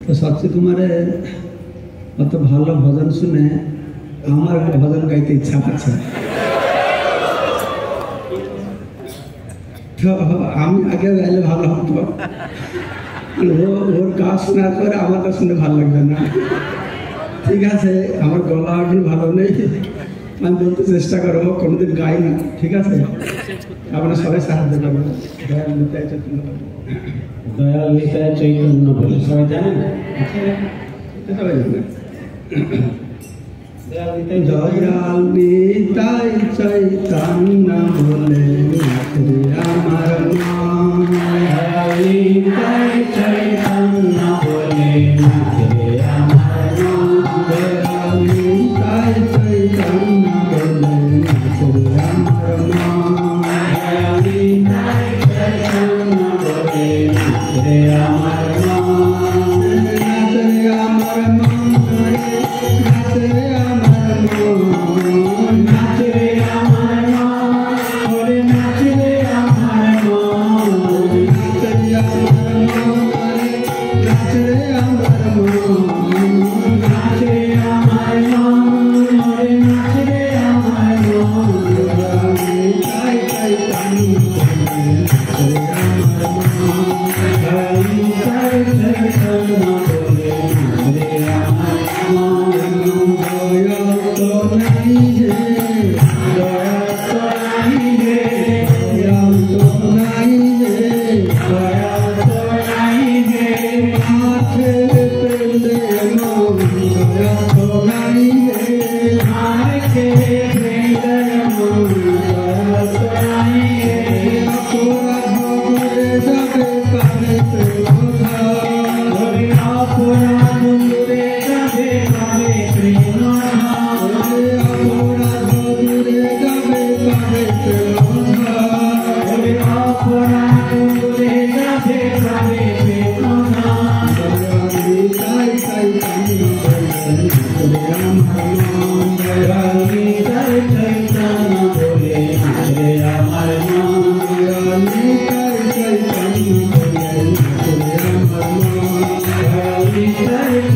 তো শক্তি কুমারে অত ভালো ভজন শুনে আমার ভজন গাইতে ইচ্ছা করছে। তো আমি আগে গাইলে ভালো হতো, ওর কাজ শোনার পরে আমার কাছে শুনে ভালো লাগবে না। ঠিক আছে, আমার গলা এখন ভালো নেই, আমি বলতে চেষ্টা করবো, কোনোদিন গাই না। ঠিক আছে, আপনারা সবাই সাহায্য করবেন। দয়াল নিতাই চৈতন্য, দয়াল নিতাই চৈতন্য বলে সবাই জানেন, সবাই জানেন। দয়াল নিতাই চৈতন্য বলে আমার নাম, দয়াল নিতাই চৈতন্য বলে আমার নাম, দয়াল নিতাই চৈতন্য বলে আমার নাম, দয়াল নিতাই চৈতন্য বলে আমার নাম, নাচে আমার মন, নাচে আমার মন, নাচে আমার মন, ওরে নাচে আমার মন, নাচে আমার মন, নাচে আমার মন, নাচে আমার মন, ওরে নাচে আমার মন, তাই তাই তাই Hare